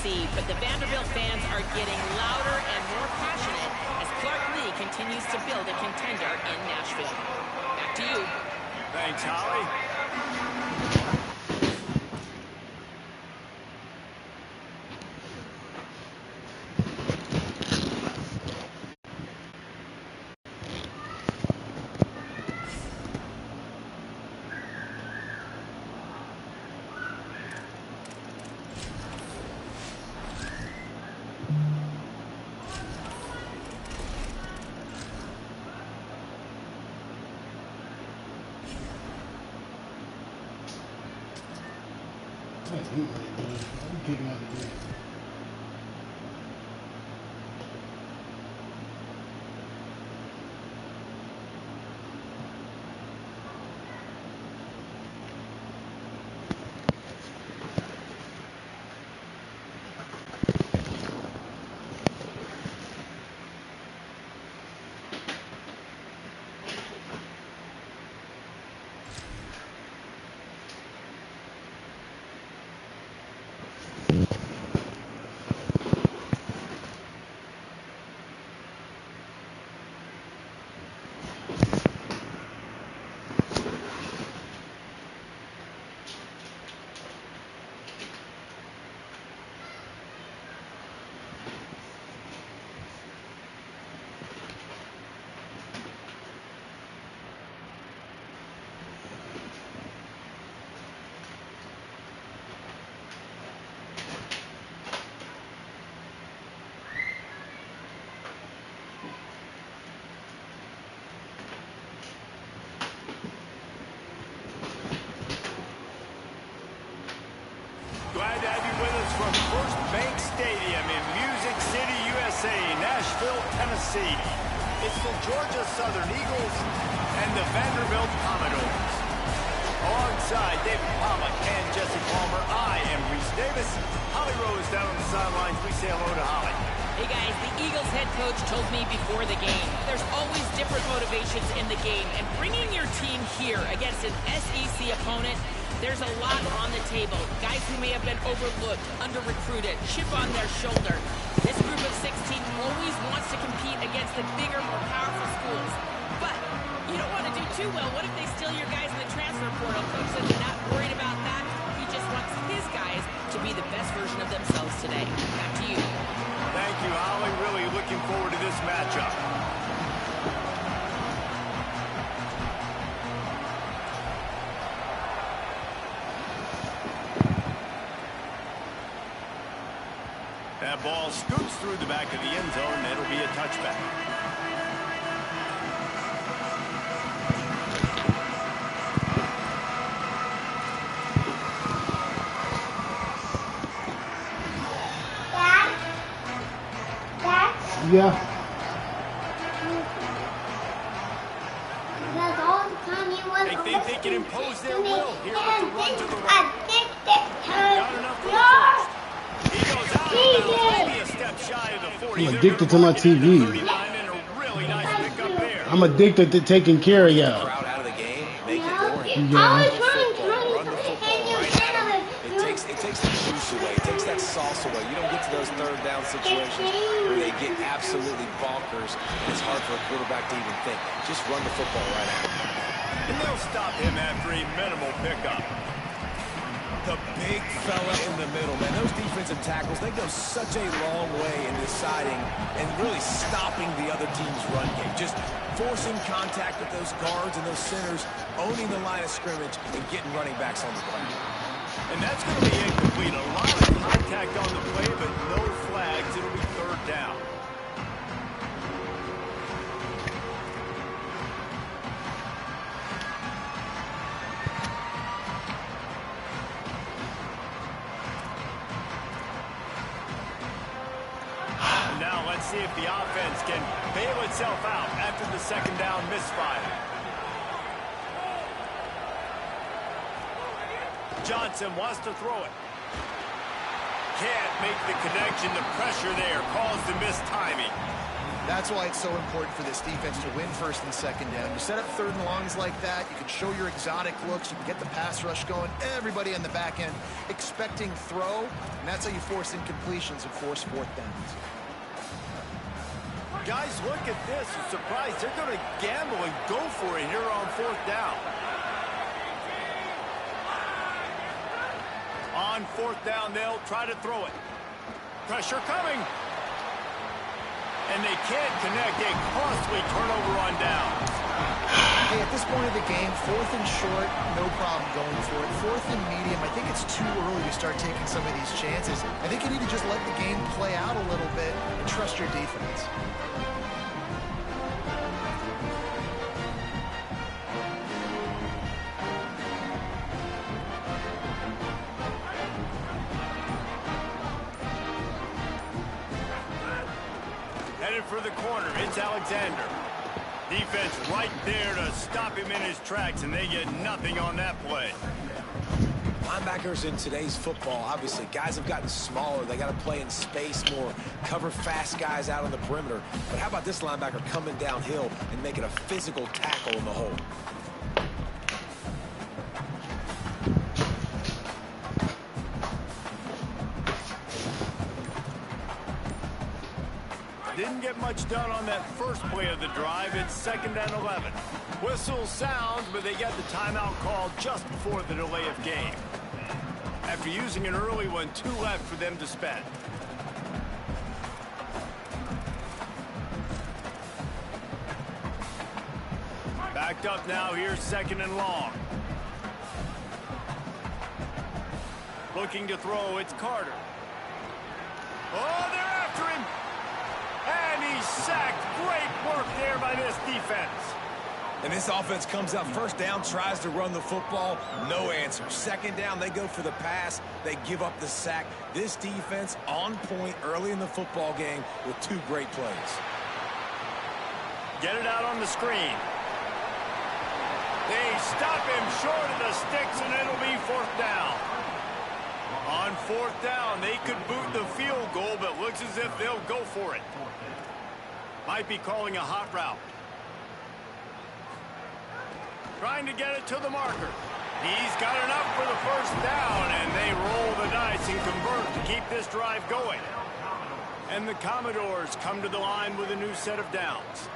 see, but the Vanderbilt fans are getting louder and more passionate as Clark Lee continues to build a contender in Nashville. Back to you. Thanks, Holly. Glad to have you with us from First Bank Stadium in Music City, USA, Nashville, Tennessee. It's the Georgia Southern Eagles and the Vanderbilt Commodores. Alongside David Pollock and Jesse Palmer, I am Reese Davis. Holly Rose down on the sidelines. We say hello to Holly. Hey guys, the Eagles head coach told me before the game, there's always different motivations in the game, and bringing your team here against an SEC opponent, there's a lot on the table. Guys who may have been overlooked, under-recruited, chip on their shoulder. This group of 16 always wants to compete against the bigger, more powerful schools. But you don't want to do too well. What if they steal your guys in the transfer portal? Coach says he's not worried about that. He just wants his guys to be the best version of themselves today. Back to you. Thank you, Holly. Really looking forward to this matchup. That ball scoots through the back of the end zone. It'll be a touchback. Yeah. Because all the time he was They think they can impose their will here with the run to the right. Got enough for the first. He goes out of bounds, maybe a step shy of the 40. I'm addicted to my TV. Really nice pickup there. I'm addicted to taking care of y'all. Crowd out of the game, make it boring. Yeah. I was running, Run the football right at him. It takes the juice away. It takes that sauce away. You don't get to those third down situations where they get absolutely bonkers, and it's hard for a quarterback to even think. Just run the football right at him. And they'll stop him after a minimal pickup. The big fella in the middle, man. Those defensive tackles, they go such a long way in deciding and really stopping the other team's run game. Just forcing contact with those guards and those centers, owning the line of scrimmage, and getting running backs on the ground. And that's going to be incomplete. A lot of contact on the play, but no flags. It'll be third down. And now let's see if the offense can bail itself out after the second down misfire. Johnson wants to throw it. Can't make the connection. The pressure there caused the missed timing. That's why it's so important for this defense to win first and second down. You set up third and longs like that, you can show your exotic looks, you can get the pass rush going, everybody on the back end expecting throw, and that's how you force incompletions and force fourth downs. Guys, look at this. I'm surprised they're going to gamble and go for it here on fourth down. On fourth down, they'll try to throw it. Pressure coming. And they can't connect. A costly turnover on down. Hey, at this point of the game, fourth and short, no problem going for it. Fourth and medium, I think it's too early to start taking some of these chances. I think you need to just let the game play out a little bit and trust your defense. Headed for the corner, it's Alexander. Defense right there to stop him in his tracks, and they get nothing on that play. Linebackers in today's football, obviously, guys have gotten smaller. They got to play in space more, cover fast guys out on the perimeter. But how about this linebacker coming downhill and making a physical tackle in the hole? Didn't get much done on that first play of the drive. It's 2nd and 11. Whistle sounds, but they get the timeout called just before the delay of game. After using an early one, 2 left for them to spend. Backed up now, here's 2nd and long. Looking to throw, it's Carter. Oh, they're after him! And he's sacked. Great work there by this defense. And this offense comes out first down, tries to run the football, no answer. 2nd down, they go for the pass, they give up the sack. This defense on point early in the football game with 2 great plays. Get it out on the screen. They stop him short of the sticks, and it'll be 4th down. On 4th down, they could boot the field goal, but looks as if they'll go for it. Might be calling a hot route. Trying to get it to the marker. He's got enough for the 1st down, and they roll the dice and convert to keep this drive going. And the Commodores come to the line with a new set of downs.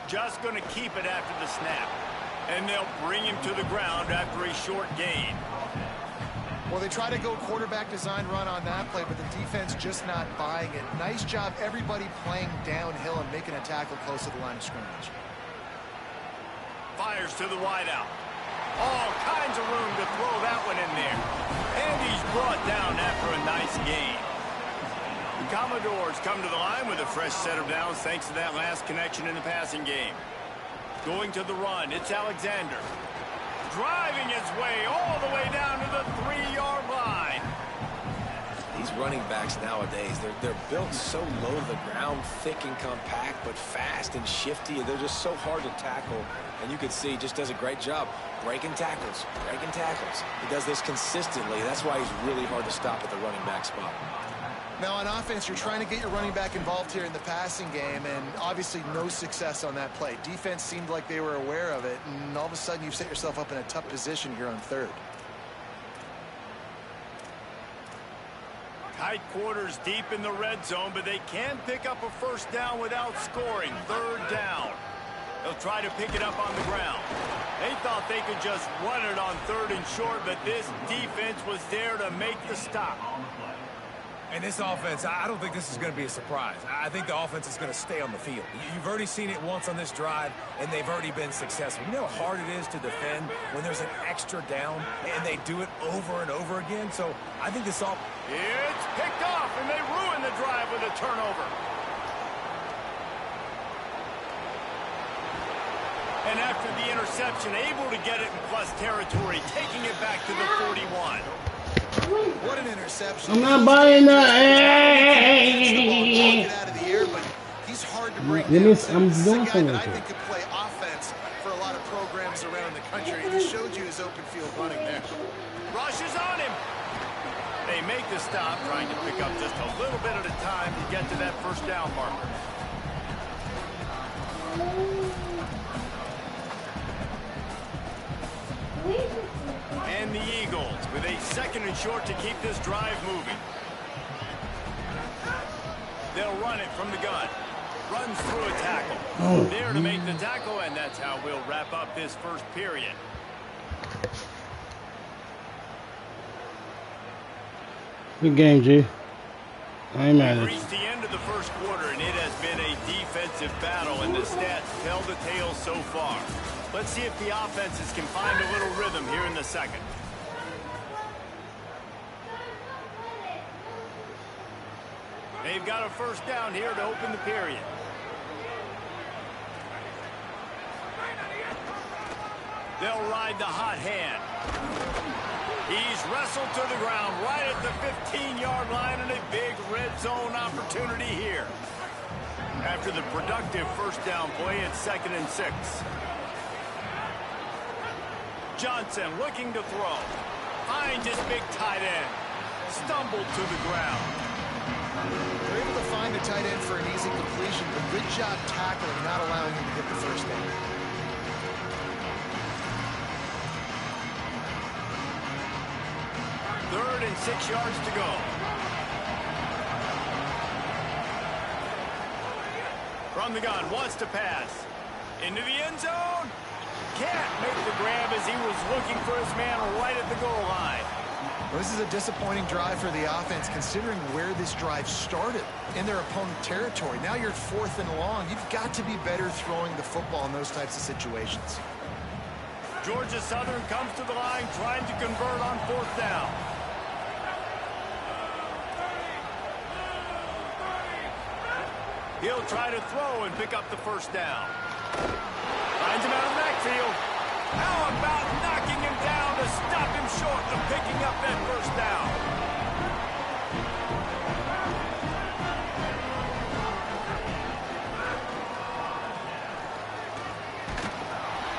Just going to keep it after the snap. And they'll bring him to the ground after a short gain. Well, they try to go quarterback design run on that play, but the defense just not buying it. Nice job, everybody playing downhill and making a tackle close to the line of scrimmage. Fires to the wideout. All kinds of room to throw that one in there. And he's brought down after a nice gain. The Commodores come to the line with a fresh set of downs thanks to that last connection in the passing game. Going to the run, it's Alexander. Driving his way all the way down to the 3-yard line. These running backs nowadays, they're built so low to the ground, thick and compact, but fast and shifty, and they're just so hard to tackle. And you can see he just does a great job breaking tackles, breaking tackles. He does this consistently. That's why he's really hard to stop at the running back spot. Now, on offense, you're trying to get your running back involved here in the passing game, and obviously no success on that play. Defense seemed like they were aware of it, and all of a sudden you've set yourself up in a tough position here on 3rd. Tight quarters deep in the red zone, but they can pick up a 1st down without scoring. 3rd down. They'll try to pick it up on the ground. They thought they could just run it on 3rd and short, but this defense was there to make the stop. And this offense, I don't think this is going to be a surprise. I think the offense is going to stay on the field. You've already seen it once on this drive, and they've already been successful. You know how hard it is to defend when there's an extra down, and they do it over and over again? So I think this all... It's picked off, and they ruin the drive with a turnover. And after the interception, able to get it in plus territory, taking it back to the 41. What an interception. I'm not buying that. Out of the air, but he's hard to bring I'm down. doing something I with think it. could play offense for a lot of programs around the country. This the stop, trying to pick up just a little bit at a time to get to that first down marker. And the Eagles with a 2nd and short to keep this drive moving. They'll run it from the gun. Runs through a tackle. There to make the tackle, and that's how we'll wrap up this first period. Good game, G. I ain't mad We've at you. reached the end of the first quarter, and it has been a defensive battle, and the stats tell the tale so far. Let's see if the offenses can find a little rhythm here in the second. They've got a first down here to open the period. They'll ride the hot hand. He's wrestled to the ground right at the 15-yard line, and a big red zone opportunity here. After the productive first down play, it's 2nd and 6. Johnson looking to throw. Finds his big tight end. Stumbled to the ground. They're able to find the tight end for an easy completion, but good job tackling, not allowing him to get the first down. Third and 6 yards to go. From the gun, wants to pass. Into the end zone. Can't make the grab as he was looking for his man right at the goal line. Well, this is a disappointing drive for the offense, considering where this drive started, in their opponent territory. Now you're 4th and long. You've got to be better throwing the football in those types of situations. Georgia Southern comes to the line trying to convert on 4th down. He'll try to throw and pick up the first down. Finds him out of the backfield. How about knocking him down to stop him short of picking up that first down?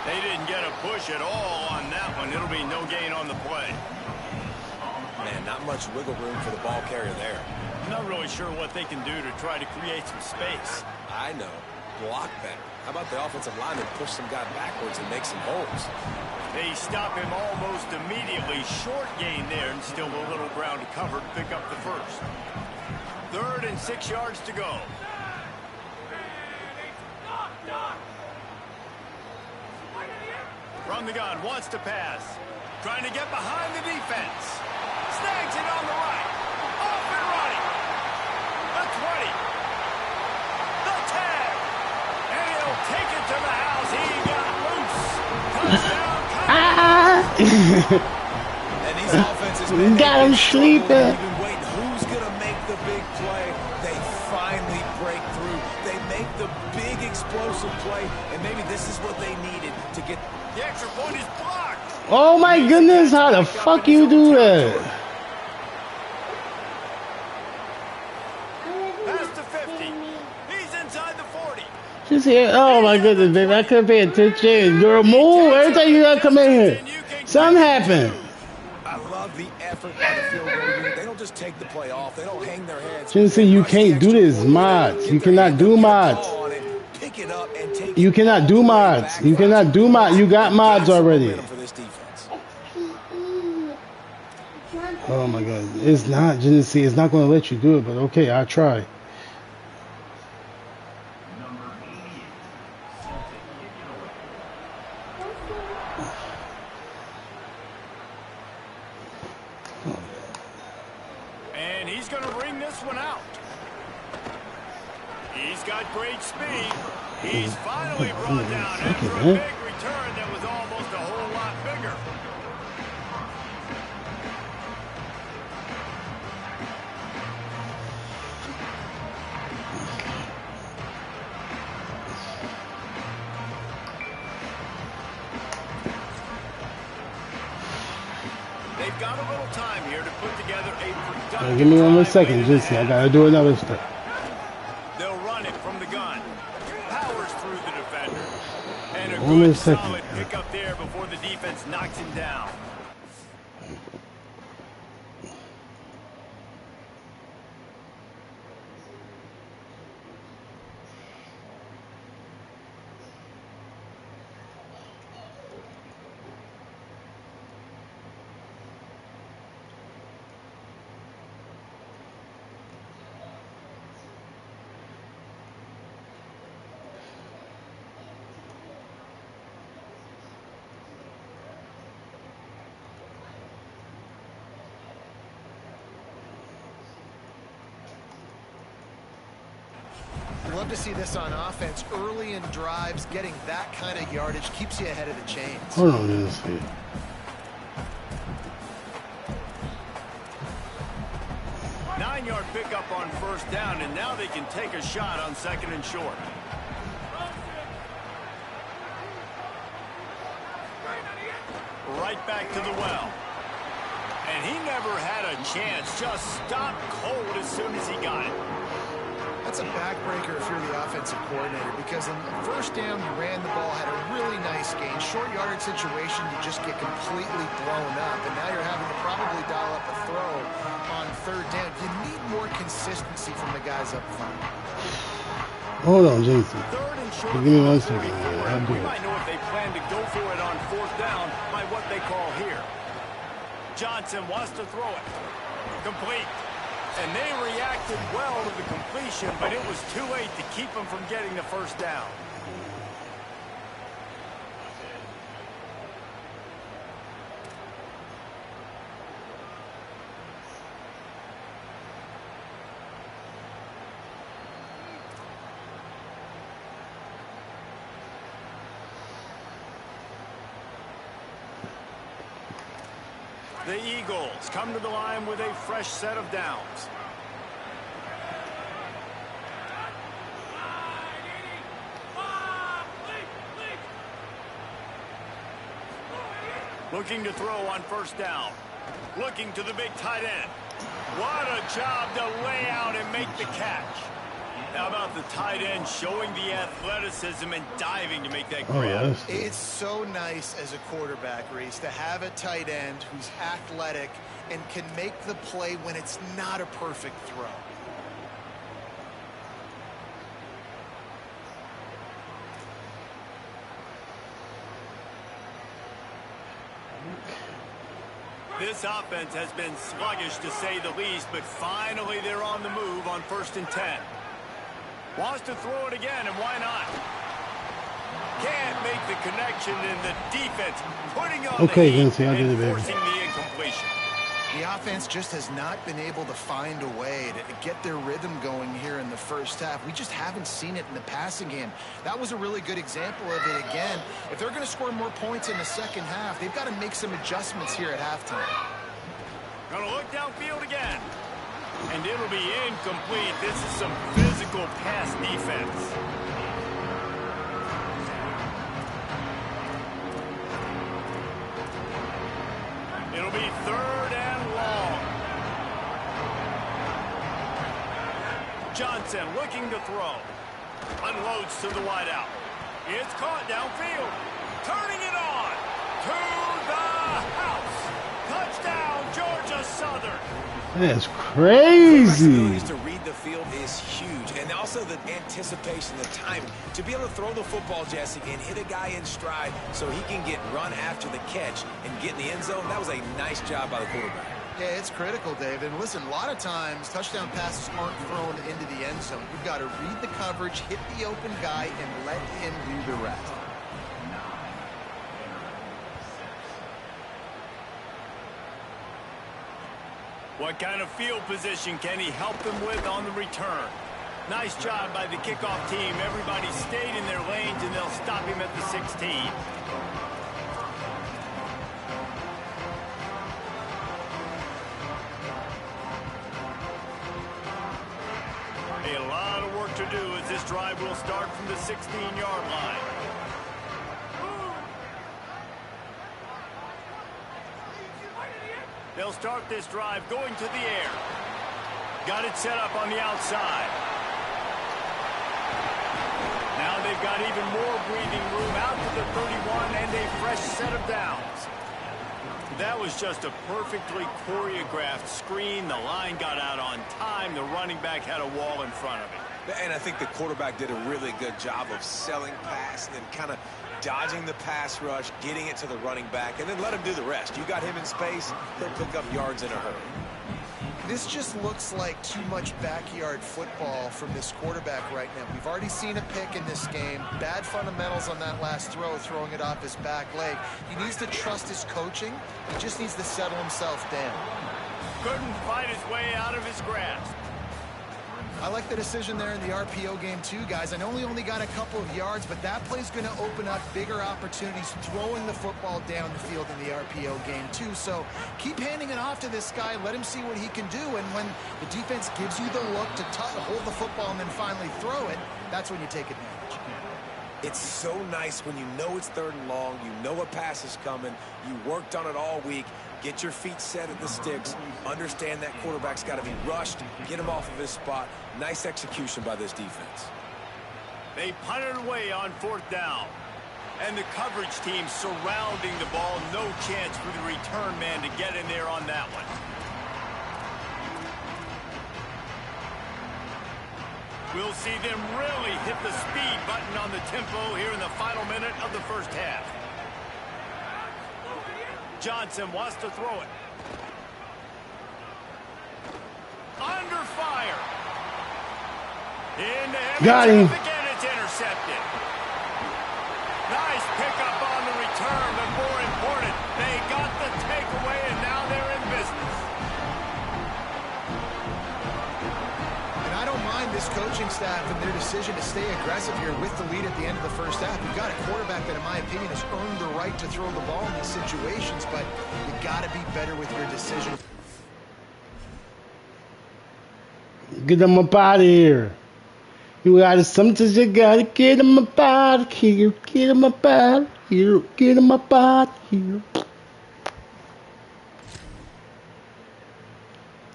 They didn't get a push at all on that one. It'll be no gain on the play. Man, not much wiggle room for the ball carrier there. Not really sure what they can do to try to create some space. I know. Block better. How about the offensive lineman push some guy backwards and make some holes? They stop him almost immediately. Short gain there, and still a little ground to cover to pick up the first. 3rd and 6 yards to go. From the gun, wants to pass. Trying to get behind the defense. Snags it on the right. Off and running. The 20. The 10. And he'll take it to the house. He got loose. Touchdown. And these offenses, man, Got him sleeping. They've been waiting. Who's going to make the big play? They finally break through. They make the big explosive play, and maybe this is what they needed to get. The extra point is blocked. Oh my goodness, how the fuck you do that? Past the 50. He's inside the 40. Just here. Oh my goodness, baby. I couldn't pay attention. Girl, move. Every time you gotta come in here. Something happened. I love the effort by the field goal unit. They don't just take the play off. They don't hang their heads. Just say you can't do this, mods. You cannot do mods. Pick it up and take You cannot do mods. You cannot do mods. You got mods already. for this defense. Oh my god. It's not, Genesee. It's not going to let you do it, but okay, I'll try. And he's going to bring this one out. He's got great speed. He's finally brought down after a big return that was almost a whole lot bigger. They've got a little time here to put together a productive Give me one more drive second, late in the Genesee. I half. got to do another step. They'll run it from the gun. Powers through the defender. And a One more good second. solid pick up there before the defense knocks him down. love to see this on offense. Early in drives, getting that kind of yardage keeps you ahead of the chains. Hold on, let's see. 9-yard pickup on first down, and now they can take a shot on 2nd and short. Right back to the well. And he never had a chance. Just stopped cold as soon as he got it. That's a backbreaker if you're the offensive coordinator, because on the first down, you ran the ball, had a really nice gain. Short yardage situation, you just get completely blown up, and now you're having to probably dial up a throw on 3rd down. You need more consistency from the guys up front. Hold on, Jason. 3rd and short. Give me 1 second. I'll do We it. might know if they plan to go for it on 4th down by what they call here. Johnson wants to throw it. Complete. And they reacted well to the completion, but it was too late to keep them from getting the first down. The Eagles come to the line with a fresh set of downs. Looking to throw on first down. Looking to the big tight end. What a job to lay out and make the catch. How about the tight end showing the athleticism and diving to make that grab? Oh, yeah. It's so nice as a quarterback, Reese, to have a tight end who's athletic and can make the play when it's not a perfect throw. This offense has been sluggish to say the least, but finally they're on the move on 1st and 10. Wants to throw it again, and why not? Can't make the connection, and the defense putting on okay, the heat I'll do and the baby. forcing the incompletion. The offense just has not been able to find a way to get their rhythm going here in the first half. We just haven't seen it in the passing game. That was a really good example of it again. If they're going to score more points in the second half, they've got to make some adjustments here at halftime. Gonna look downfield again. And it'll be incomplete. This is some physical pass defense. It'll be 3rd and long. Johnson looking to throw. Unloads to the wideout. It's caught downfield. Turning it on. To the house. Touchdown, Georgia Southern. That's crazy. To read the field is huge, and also the anticipation, the timing to be able to throw the football, Jesse, and hit a guy in stride so he can get run after the catch and get in the end zone. That was a nice job by the quarterback. Yeah, it's critical, Dave. And listen, a lot of times touchdown passes aren't thrown into the end zone. You've got to read the coverage, hit the open guy, and let him do the rest. What kind of field position can he help them with on the return? Nice job by the kickoff team. Everybody stayed in their lanes, and they'll stop him at the 16. A lot of work to do as this drive will start from the 16-yard line. They'll start this drive going to the air. Got it set up on the outside. Now they've got even more breathing room out to the 31 and a fresh set of downs. That was just a perfectly choreographed screen. The line got out on time. The running back had a wall in front of it. And I think the quarterback did a really good job of selling pass and then kind of dodging the pass rush, getting it to the running back, and then let him do the rest. You got him in space, he'll pick up yards in a hurry. This just looks like too much backyard football from this quarterback right now. We've already seen a pick in this game. Bad fundamentals on that last throw, throwing it off his back leg. He needs to trust his coaching. He just needs to settle himself down. Couldn't fight his way out of his grasp. I like the decision there in the RPO game too, guys. I know he only got a couple of yards, but that play's going to open up bigger opportunities throwing the football down the field in the RPO game too. So keep handing it off to this guy. Let him see what he can do. And when the defense gives you the look to hold the football and then finally throw it, that's when you take advantage. It's so nice when you know it's 3rd and long, you know a pass is coming, you worked on it all week, get your feet set at the sticks, understand that quarterback's got to be rushed, get him off of his spot. Nice execution by this defense. They punted away on 4th down. And the coverage team surrounding the ball. No chance for the return man to get in there on that one. We'll see them really hit the speed button on the tempo here in the final minute of the first half. Johnson wants to throw it. Under fire. Into heavy traffic, and it's intercepted. Nice pickup on the return, but more important, they got the takeaway, and now they're in business. And I don't mind this coaching staff and their decision to stay aggressive here with the lead at the end of the first half. You've got a quarterback that, in my opinion, has earned the right to throw the ball in these situations, but you got to be better with your decision. Get them up out of here. You gotta, sometimes you gotta get them up out of here. Get them up out of here. Get them up out of here.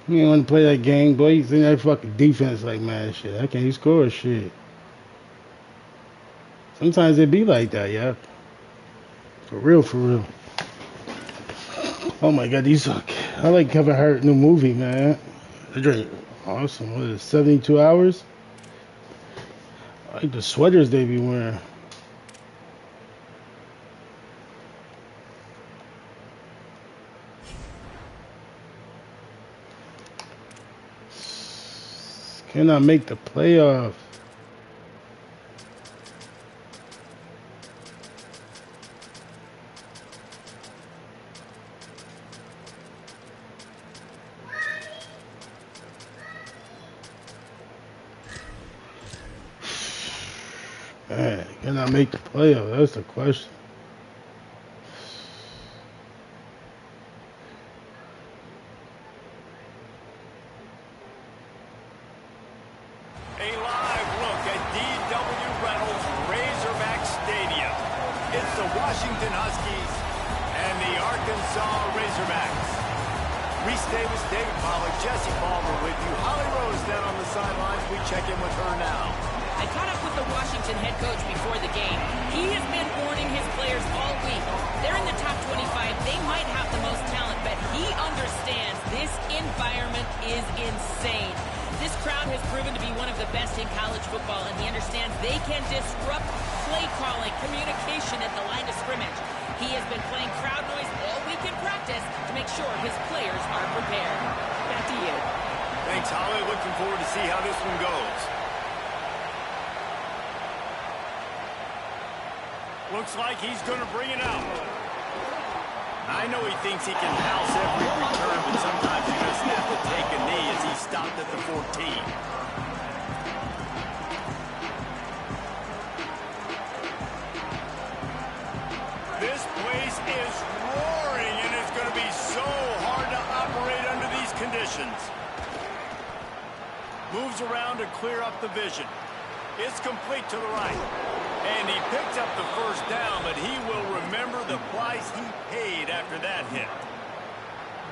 You ain't wanna play that game, boy. You think that fucking defense like, man, shit, I can't score shit. Sometimes it be like that, yeah. For real, for real. Oh my god, these suck. I like Kevin Hart new movie, man. I drink awesome. What is it, 72 hours? I like the sweaters they be wearing. Cannot make the playoffs. Man, can I make the playoff? That's the question. A live look at D.W. Reynolds Razorback Stadium. It's the Washington Huskies and the Arkansas Razorbacks. Reese Davis, David Pollack, Jesse Palmer with you. Holly Rose down on the sidelines. We check in with her now. I caught up with the Washington head coach before the game. He has been warning his players all week. They're in the top 25. They might have the most talent, but he understands this environment is insane. This crowd has proven to be one of the best in college football, and he understands they can disrupt play calling, communication at the line of scrimmage. He has been playing crowd noise all week in practice to make sure his players are prepared. Back to you. Thanks, Holly. Looking forward to see how this one goes. Looks like he's going to bring it out. I know he thinks he can house every return, but sometimes you just have to take a knee as he stopped at the 14. This place is roaring, and it's going to be so hard to operate under these conditions. Moves around to clear up the vision. It's complete to the right. And he picked up the first down, but he will remember the price he paid after that hit.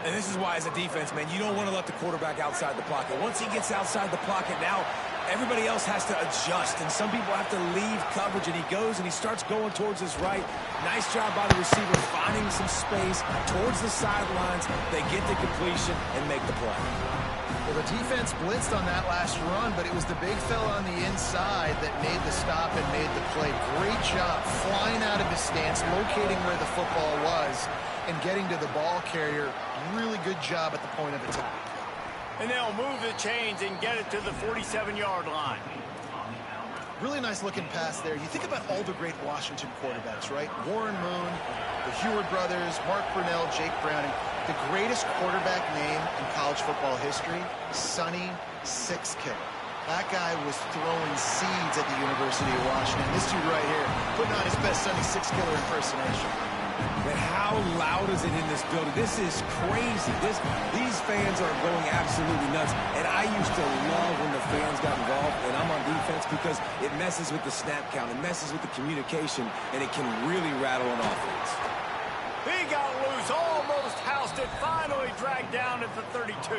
And this is why, as a defense, man, you don't want to let the quarterback outside the pocket. Once he gets outside the pocket, now everybody else has to adjust, and some people have to leave coverage, and he goes and he starts going towards his right. Nice job by the receiver finding some space towards the sidelines. They get the completion and make the play. Well, the defense blitzed on that last run, but it was the big fella on the inside that made the stop and made the play. Great job flying out of his stance, locating where the football was, and getting to the ball carrier. Really good job at the point of attack. And they'll move the chains and get it to the 47-yard line. Really nice looking pass there. You think about all the great Washington quarterbacks, right? Warren Moon, the Heward brothers, Mark Brunell, Jake Browning. The greatest quarterback name in college football history, Sonny Six Kick. That guy was throwing seeds at the University of Washington. This dude right here, putting on his best Sunny Six Killer impersonation. But how loud is it in this building? This is crazy. These fans are going absolutely nuts. And I used to love when the fans got involved, and I'm on defense, because it messes with the snap count. It messes with the communication, and it can really rattle an offense. He got loose, almost housed it, finally dragged down at the 32.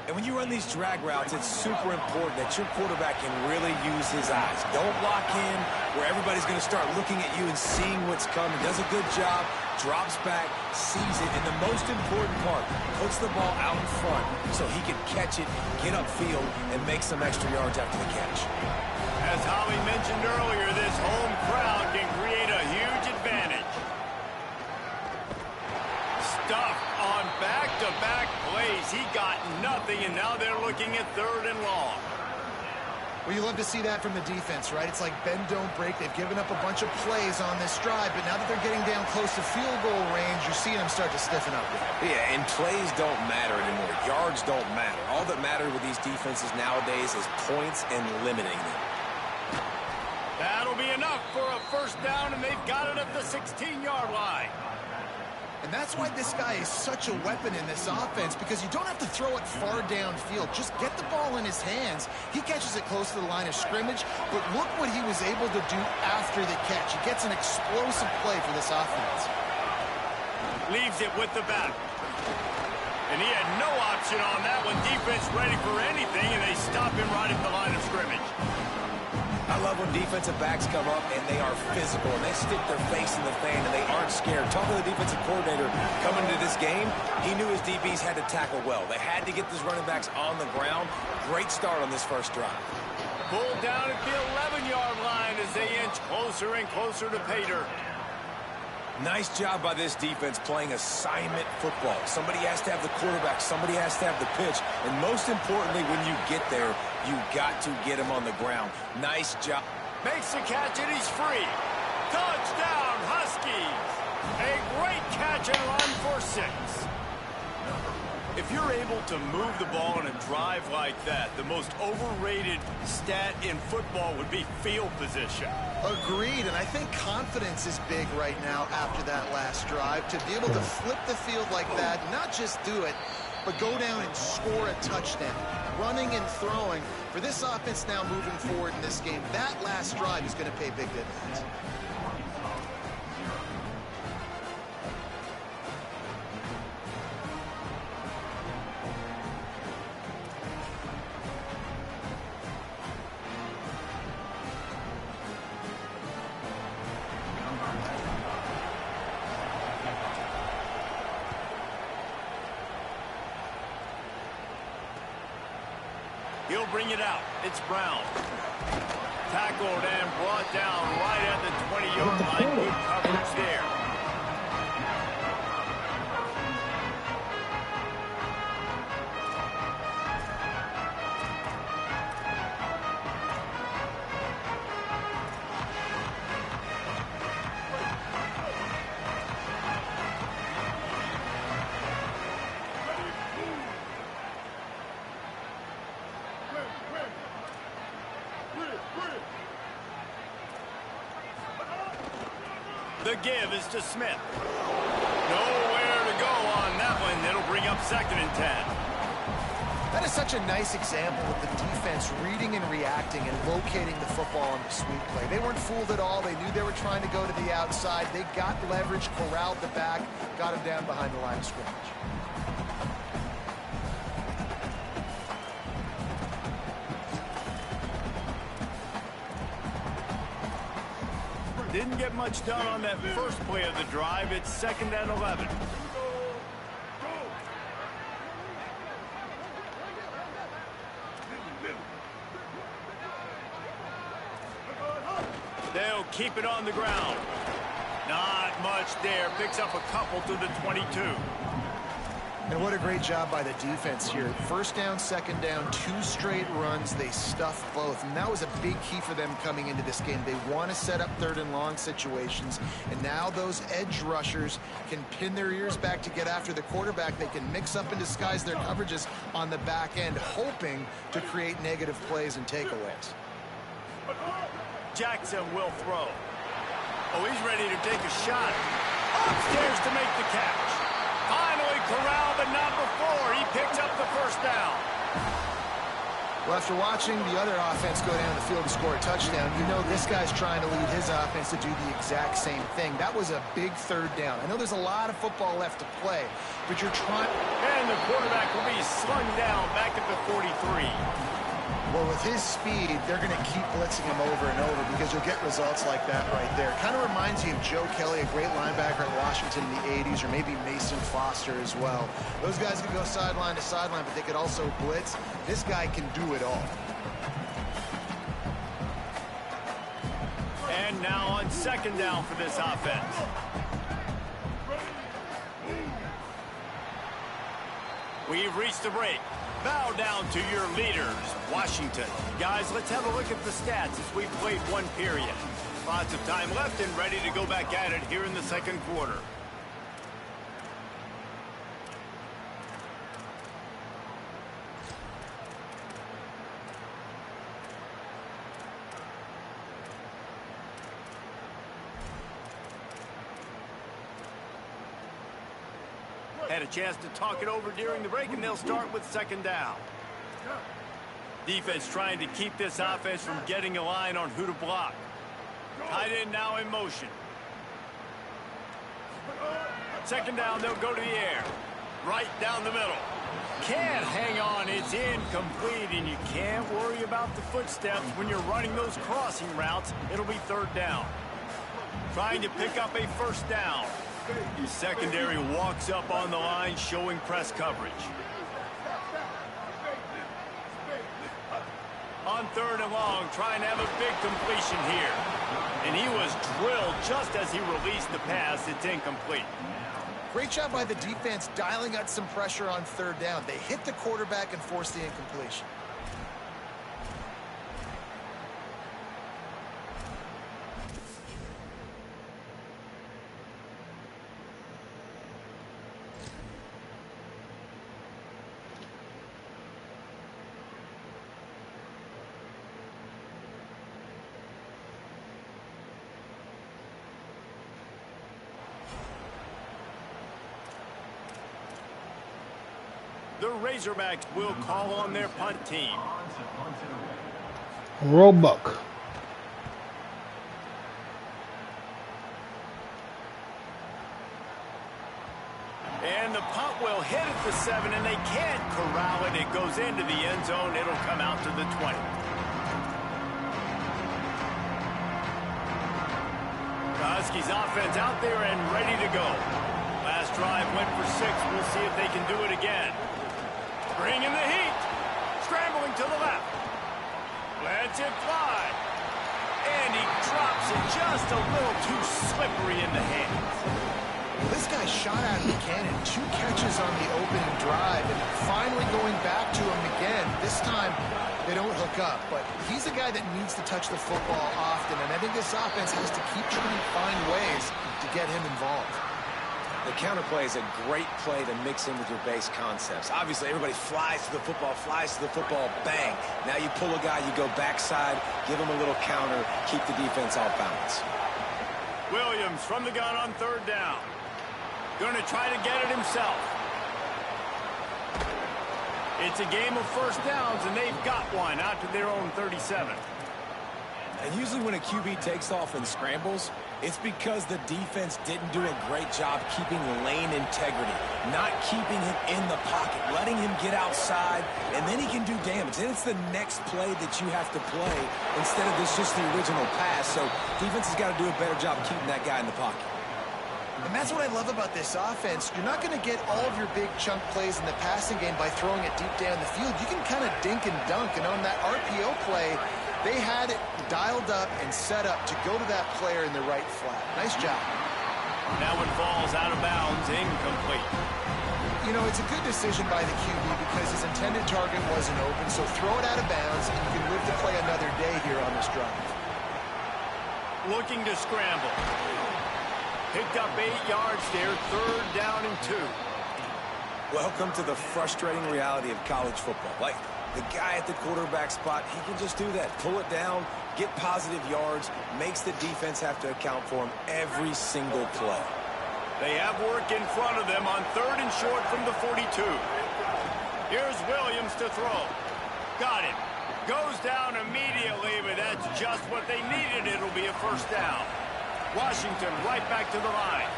And when you run these drag routes, it's super important that your quarterback can really use his eyes. Don't lock in where everybody's going to start looking at you and seeing what's coming. Does a good job, drops back, sees it, and the most important part, puts the ball out in front so he can catch it, get upfield, and make some extra yards after the catch. As Holly mentioned earlier, this home crowd can create a huge advantage. Stuffed on back-to-back plays. He got nothing, and now they're looking at 3rd and long. Well, you love to see that from the defense, right? It's like bend, don't break. They've given up a bunch of plays on this drive, but now that they're getting down close to field goal range, you're seeing them start to stiffen up. Yeah, and plays don't matter anymore. Yards don't matter. All that matters with these defenses nowadays is points and limiting them. That'll be enough for a first down, and they've got it at the 16-yard line. And that's why this guy is such a weapon in this offense, because you don't have to throw it far downfield. Just get the ball in his hands. He catches it close to the line of scrimmage, but look what he was able to do after the catch. He gets an explosive play for this offense. Leaves it with the back. And he had no option on that one. Defense ready for anything, and they stop him right at the line of scrimmage. I love when defensive backs come up and they are physical and they stick their face in the fan and they aren't scared. Talking to the defensive coordinator coming into this game, he knew his DBs had to tackle well. They had to get these running backs on the ground. Great start on this first drive. Pulled down at the 11-yard line as they inch closer and closer to Pater. Nice job by this defense playing assignment football. Somebody has to have the quarterback. Somebody has to have the pitch. And most importantly, when you get there, you got to get him on the ground. Nice job. Makes the catch and he's free. Touchdown, Huskies. A great catch and run for 6. If you're able to move the ball in a drive like that, the most overrated stat in football would be field position. Agreed, and I think confidence is big right now after that last drive. To be able to flip the field like that, not just do it, but go down and score a touchdown. Running and throwing. For this offense now moving forward in this game, that last drive is going to pay big dividends. He'll bring it out. It's Brown. Tackled and brought down right at the 20-yard line. Good coverage there. The give is to Smith. Nowhere to go on that one. It'll bring up 2nd and 10. That is such a nice example of the defense reading and reacting and locating the football on the sweep play. They weren't fooled at all. They knew they were trying to go to the outside. They got leverage, corralled the back, got him down behind the line of scrimmage. Didn't get much done on that first play of the drive. It's 2nd and 11. They'll keep it on the ground. Not much there. Picks up a couple to the 22. And what a great job by the defense here. First down, second down, 2 straight runs. They stuffed both. And that was a big key for them coming into this game. They want to set up third and long situations. And now those edge rushers can pin their ears back to get after the quarterback. They can mix up and disguise their coverages on the back end, hoping to create negative plays and takeaways. Jackson will throw. Oh, he's ready to take a shot. Upstairs to make the catch. Finally corralled, but not before. He picks up the first down. Well, after watching the other offense go down the field and score a touchdown, you know this guy's trying to lead his offense to do the exact same thing. That was a big third down. I know there's a lot of football left to play, but you're trying... And the quarterback will be slung down back at the 43. Well, with his speed, they're going to keep blitzing him over and over because you'll get results like that right there. Kind of reminds you of Joe Kelly, a great linebacker at Washington in the 80s, or maybe Mason Foster as well. Those guys can go sideline to sideline, but they could also blitz. This guy can do it all. And now on second down for this offense. We've reached the break. Bow down to your leaders, Washington. Guys, let's have a look at the stats as we've played one period. Lots of time left and ready to go back at it here in the second quarter. Had a chance to talk it over during the break, and they'll start with second down. Defense trying to keep this offense from getting a line on who to block. Tight end now in motion. Second down, they'll go to the air. Right down the middle. Can't hang on, it's incomplete, and you can't worry about the footsteps when you're running those crossing routes. It'll be third down. Trying to pick up a first down. The secondary walks up on the line, showing press coverage. On third and long, trying to have a big completion here. And he was drilled just as he released the pass. It's incomplete. Great job by the defense dialing out some pressure on third down. They hit the quarterback and forced the incompletion. The Razorbacks will call on their punt team. Roebuck. And the punt will hit at the 7, and they can't corral it. It goes into the end zone. It'll come out to the 20. The Huskies offense out there and ready to go. Last drive went for 6. We'll see if they can do it again. Bringing the heat. Scrambling to the left. Lets it fly. And he drops it just a little too slippery in the hands. This guy shot out of the cannon. 2 catches on the opening drive, and finally going back to him again. This time, they don't hook up, but he's a guy that needs to touch the football often, and I think this offense has to keep trying to find ways to get him involved. The counter play is a great play to mix in with your base concepts. Obviously, everybody flies to the football, bang. Now you pull a guy, you go backside, give him a little counter, keep the defense off balance. Williams from the gun on third down. Going to try to get it himself. It's a game of first downs, and they've got one out to their own 37. And usually when a QB takes off and scrambles, it's because the defense didn't do a great job keeping lane integrity, not keeping him in the pocket, letting him get outside, and then he can do damage. And it's the next play that you have to play instead of just the original pass. So defense has got to do a better job of keeping that guy in the pocket. And that's what I love about this offense. You're not going to get all of your big chunk plays in the passing game by throwing it deep down the field. You can kind of dink and dunk, and on that RPO play, they had it dialed up and set up to go to that player in the right flat. Nice job. That one falls out of bounds, incomplete. You know, it's a good decision by the QB because his intended target wasn't open, so throw it out of bounds, and you can live to play another day here on this drive. Looking to scramble. Picked up 8 yards there, 3rd down and 2. Welcome to the frustrating reality of college football. Like, the guy at the quarterback spot, he can just do that. Pull it down, get positive yards, makes the defense have to account for him every single play. They have work in front of them on 3rd and short from the 42. Here's Williams to throw. Got it. Goes down immediately, but that's just what they needed. It'll be a 1st down. Washington right back to the line.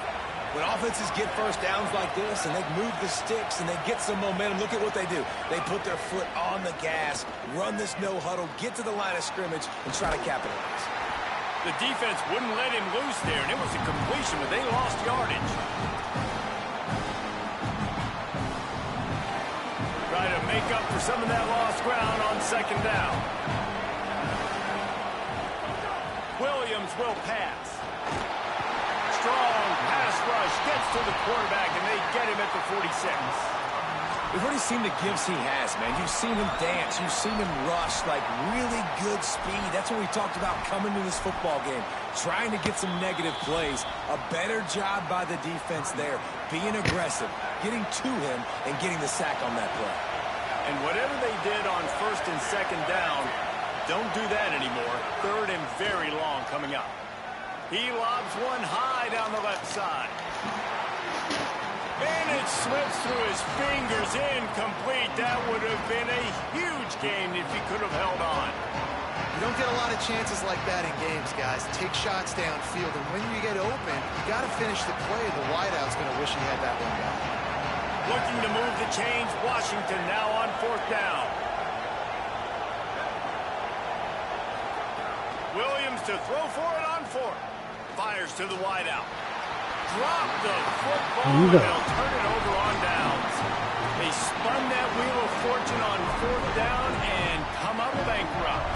When offenses get 1st downs like this and they move the sticks and they get some momentum, look at what they do. They put their foot on the gas, run this no huddle, get to the line of scrimmage, and try to capitalize. The defense wouldn't let him loose there, and it was a completion, but they lost yardage. Try to make up for some of that lost ground on 2nd down. Williams will pass. Strong pass rush, gets to the quarterback, and they get him at the 46. We've already seen the gifts he has, man. You've seen him dance. You've seen him rush, like really good speed. That's what we talked about coming to this football game, trying to get some negative plays. A better job by the defense there, being aggressive, getting to him, and getting the sack on that play. And whatever they did on 1st and 2nd down, don't do that anymore. 3rd and very long coming up. He lobs one high down the left side. And it slips through his fingers, incomplete. That would have been a huge gain if he could have held on. You don't get a lot of chances like that in games, guys. Take shots downfield, and when you get open, you got to finish the play. The wideout's going to wish he had that one back. Looking to move the chains. Washington now on 4th down. Williams to throw for it on 4th. Fires to the wideout. Drop the football, and they'll turn it over on downs. They spun that wheel of fortune on 4th down and come up bankrupt.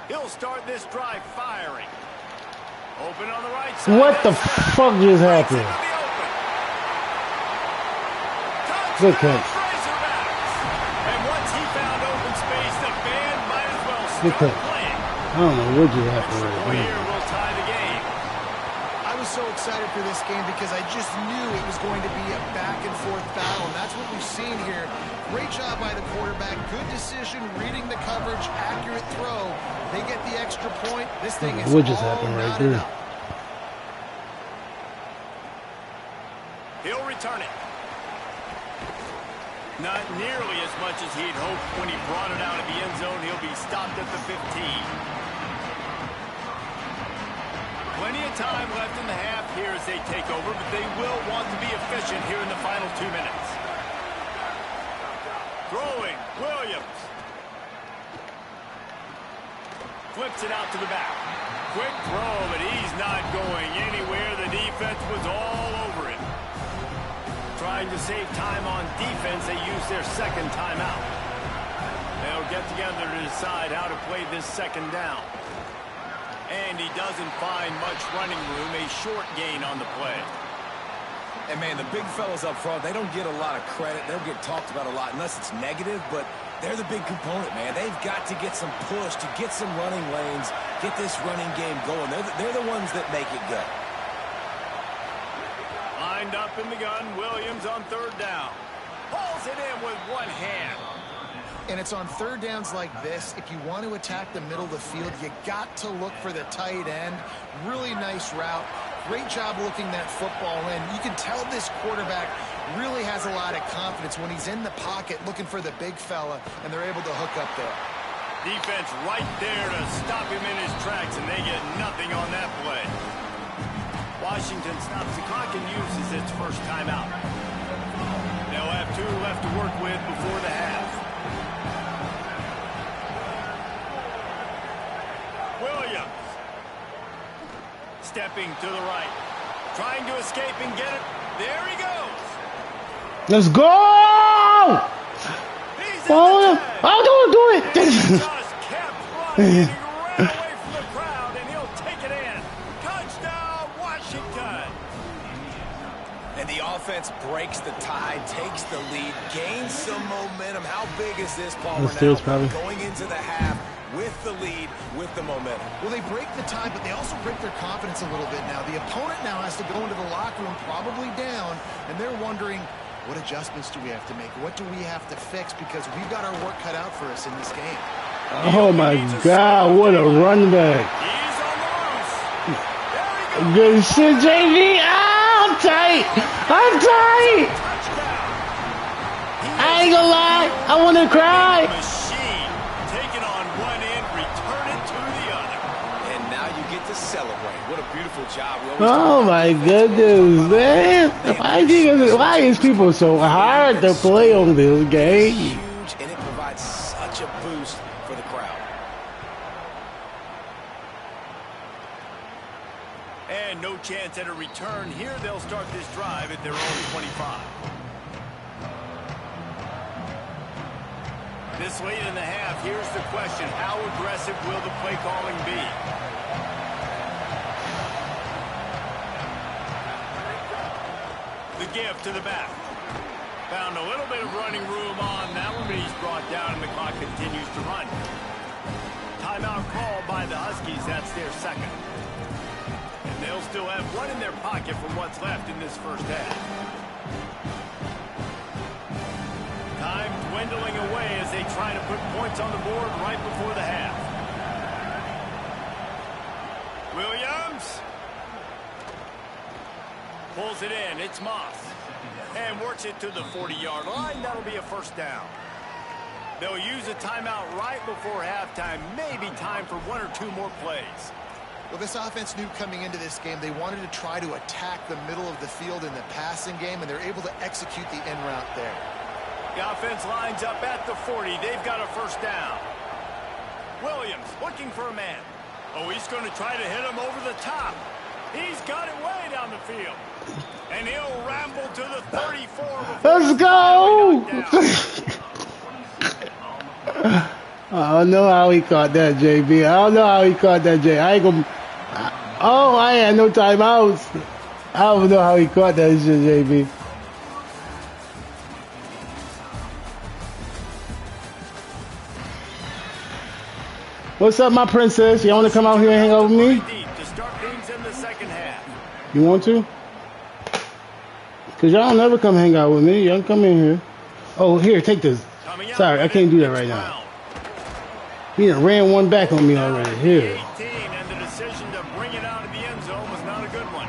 He'll start this drive firing. Open on the right side. What the fuck just happened? Good catch. And once he found open space, the band might as well start playing. I don't know what just happened right Here there. will tie the game. I was so excited for this game because I just knew it was going to be a back-and-forth battle, and that's what we've seen here. Great job by the quarterback. Good decision, reading the coverage, accurate throw. They get the extra point. This thing is what just all happened right knotted there? up. He'll return it. Not nearly as much as he'd hoped when he brought it out of the end zone. He'll be stopped at the 15. Plenty of time left in the half here as they take over, but they will want to be efficient here in the final 2 minutes. Throwing, Williams. Flips it out to the back. Quick throw, but he's not going anywhere. The defense was all over it. Trying to save time on defense, they use their 2nd timeout. They'll get together to decide how to play this 2nd down. And he doesn't find much running room, a short gain on the play. And, man, the big fellas up front, they don't get a lot of credit. They don't get talked about a lot unless it's negative, but they're the big component, man. They've got to get some push, to get some running lanes, get this running game going. They're the ones that make it go. Lined up in the gun, Williams on 3rd down. Pulls it in with one hand. And it's on 3rd downs like this. If you want to attack the middle of the field, you got to look for the tight end. Really nice route. Great job looking that football in. You can tell this quarterback really has a lot of confidence when he's in the pocket looking for the big fella, and they're able to hook up there. Defense right there to stop him in his tracks, and they get nothing on that play. Washington stops the clock and uses its 1st timeout. They'll have 2 left to work with before the half. Williams. Stepping to the right. Trying to escape and get it. There he goes. Let's go! Oh, oh, do it. Just kept running. He ran away from the crowd, and he'll take it in. Touchdown, Washington. And the offense breaks the tie, takes the lead, gains some momentum. How big is this, Palmer, now? Going into the half with the lead, with the momentum. Well, they break the tie, but they also break their confidence a little bit now. The opponent now has to go into the locker room probably down, and they're wondering, what adjustments do we have to make? What do we have to fix? Because we've got our work cut out for us in this game. Oh, my God. What a run back. He's on the loose. There he goes. Good shit, JV. Ah, I'm tight. I'm tight. I ain't gonna lie. I want to cry. Machine. Take it on one end, return it to the other. And now you get to celebrate. What a beautiful job. Oh, my goodness, man. Why is people so hard to play on this game? Huge, and it provides such a boost for the crowd. And no chance at a return here. They'll start this drive at their own 25. This late in the half, here's the question. How aggressive will the play calling be? The give to the back. Found a little bit of running room on that one, but he's brought down and the clock continues to run. Timeout called by the Huskies. That's their second. And they'll still have one in their pocket from what's left in this first half. Time dwindling away as they try to put points on the board right before the half. Williams pulls it in. It's Moss. And works it to the 40-yard line. That'll be a first down. They'll use a timeout right before halftime. Maybe time for one or two more plays. Well, this offense knew coming into this game they wanted to try to attack the middle of the field in the passing game, and they're able to execute the in route there. The offense lines up at the 40. They've got a first down. Williams looking for a man. Oh, he's going to try to hit him over the top. He's got it way down the field. And he'll ramble to the 34. Let's go! I don't know how he caught that, JB. I don't know how he caught that, J. I ain't gonna... Oh, I had no timeouts. I don't know how he caught that shit, JB. What's up, my princess? You want to come out here and hang out with me? To start things in the second half. You want to? Because y'all don't never come hang out with me. Y'all come in here. Oh, here, take this. Sorry, I can't do that right now. He done ran one back on me already. Here. 18, and the decision to bring it out of the end zone was not a good one.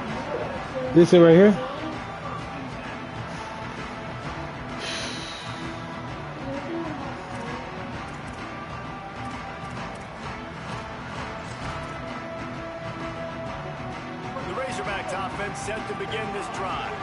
This it right here? The Razorbacks offense set to begin this drive.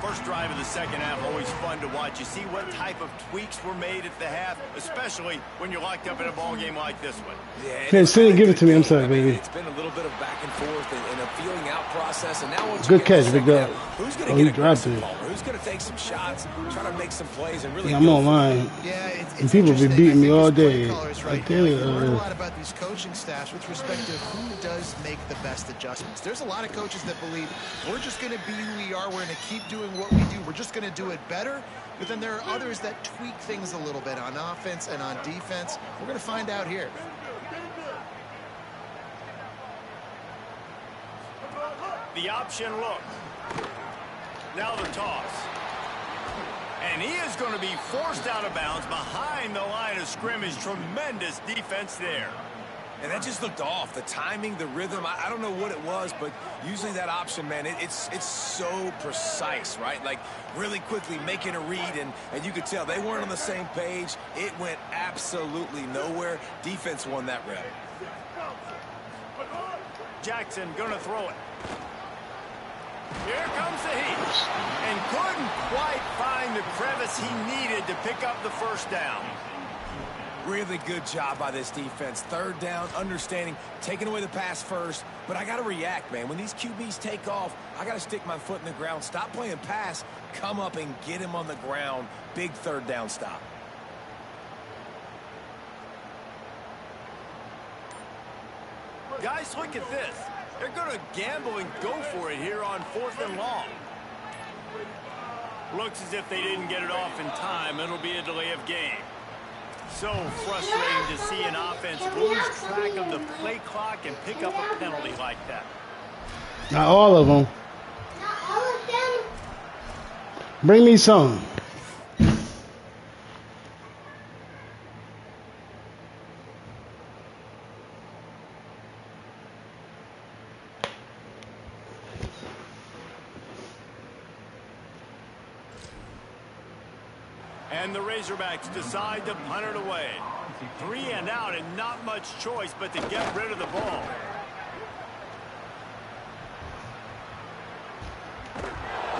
First drive of the second half, always fun to watch. You see what type of tweaks were made at the half, especially when you're locked up in a ball game like this one. Yeah, give it to me. I'm sorry, baby. It's been a little bit of back and forth and a feeling out process. And now good catch, big guy. Who's going to get aggressive, who's going to take some shots, try to make some plays, and really I'm online. Yeah, and people be beating me all day. Right? You learn a lot about these coaching staffs with respect to who does make the best adjustments. There's a lot of coaches that believe we're just going to be who we are. We're going to keep doing what we do. We're just going to do it better. But then there are others that tweak things a little bit on offense and on defense. We're going to find out here. The option look. Now the toss. And he is going to be forced out of bounds behind the line of scrimmage. Tremendous defense there. And that just looked off. The timing, the rhythm, I don't know what it was, but usually that option, man, it's so precise, right? Like really quickly making a read, and you could tell they weren't on the same page. It went absolutely nowhere. Defense won that rep. Jackson going to throw it. Here comes the heat. And couldn't quite find the crevice he needed to pick up the first down. Really good job by this defense. Third down, understanding, taking away the pass first. But I got to react, man. When these QBs take off, I got to stick my foot in the ground. Stop playing pass. Come up and get him on the ground. Big third down stop. Guys, look at this. They're going to gamble and go for it here on 4th and long. Looks as if they didn't get it off in time. It'll be a delay of game. So frustrating to see an offense lose track of the play clock and pick up a penalty like that. Not all of them. Not all of them. Bring me some. And the Razorbacks decide to punt it away. 3 and out and not much choice but to get rid of the ball.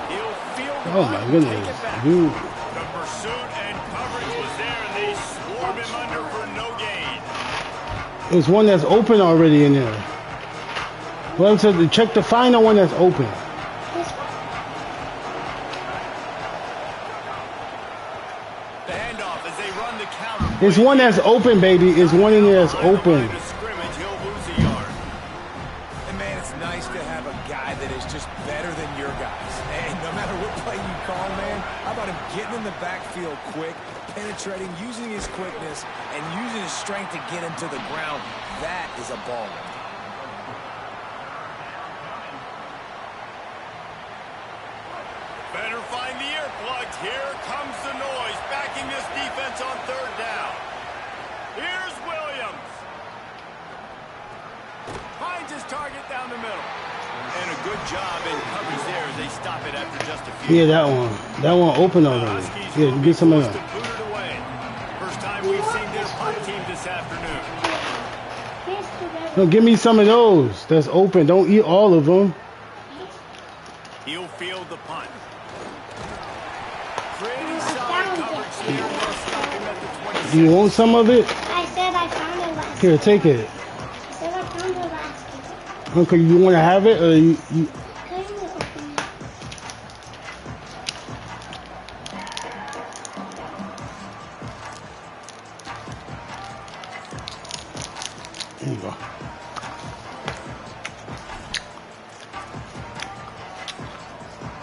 He'll field the Oh punt my and goodness, take it back. dude. The pursuit and coverage was there, and they swarm him under for no gain. There's one that's open already in there. Well, said to check the final one that's open. This one. The handoff as they run the counter. There's one that's open, baby. There's one in there that's Behind the line open. of scrimmage, he'll lose a yard. And man, it's nice to have a guy that is just better than your guys. And no matter what play you call, man, how about him getting in the backfield quick, penetrating, using his quickness, and using his strength to get him to the ground. That is a ball. Better find the earplugs. Here comes the noise, backing this defense on 3rd down. Here's Williams. Finds his target down the middle. And a good job in coverage there as they stop it after just a few. Yeah, that one. That one open already. Yeah, get some of To that. boot it away. First time we've seen their punt team this afternoon. Here's the red No, give me some of those. That's open. Don't eat all of them. He'll field the punt. Pretty I solid found coverage it. there. They'll stop him at the 26. Do you want some of it? I said I found it last Here, take it. I said I found it last week. Okay, you want to have it, or you Couldn't you open it? There you go.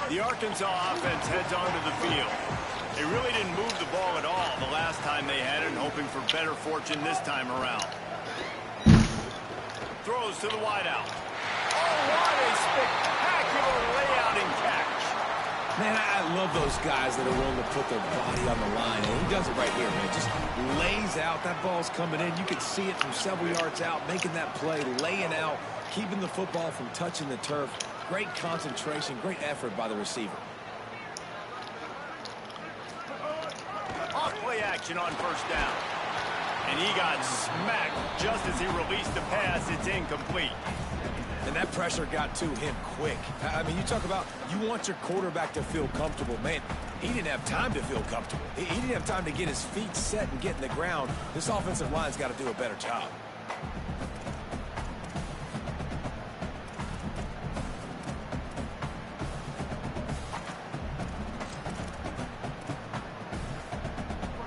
The Arkansas offense heads onto the field. They really didn't move the ball at all the last time they had it, and hoping for better fortune this time around. Throws to the wideout. Oh, what a spectacular layout and catch. Man, I love those guys that are willing to put their body on the line. And he does it right here, man. Just lays out. That ball's coming in. You can see it from several yards out, making that play, laying out, keeping the football from touching the turf. Great concentration, great effort by the receiver. Off play action on 1st down. And he got smacked just as he released the pass. It's incomplete. And that pressure got to him quick. I mean, you talk about you want your quarterback to feel comfortable. Man, he didn't have time to feel comfortable. He didn't have time to get his feet set and get in the ground. This offensive line's got to do a better job.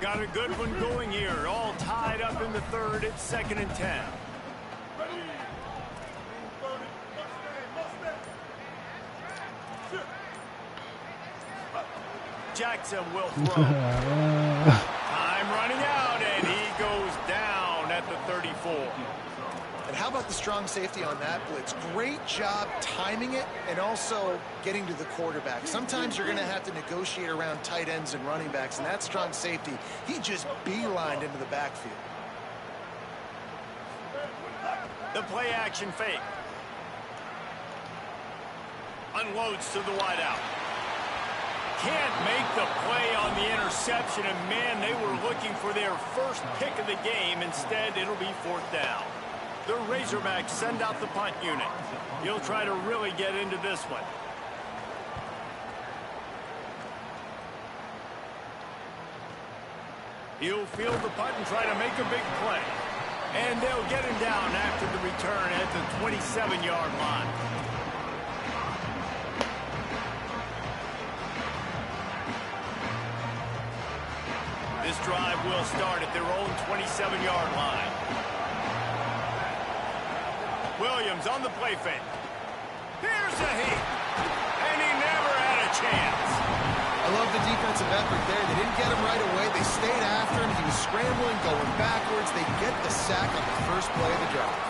Got a good one going here. All tied up in the 3rd. It's 2nd and 10. Jackson will throw. Time running out, and he goes down at the 34. And how about the strong safety on that blitz? Great job timing it and also getting to the quarterback. Sometimes you're going to have to negotiate around tight ends and running backs, and that strong safety, he just beelined into the backfield. The play action fake. Unloads to the wideout. Can't make the play on the interception, and man, they were looking for their first pick of the game. Instead, it'll be 4th down. The Razorbacks send out the punt unit. He'll try to really get into this one. He'll field the punt and try to make a big play. And they'll get him down after the return at the 27-yard line. This drive will start at their own 27-yard line. Williams on the play fake. Here's a heat. And he never had a chance. I love the defensive effort there. They didn't get him right away. They stayed after him. He was scrambling, going backwards. They get the sack on the first play of the drive.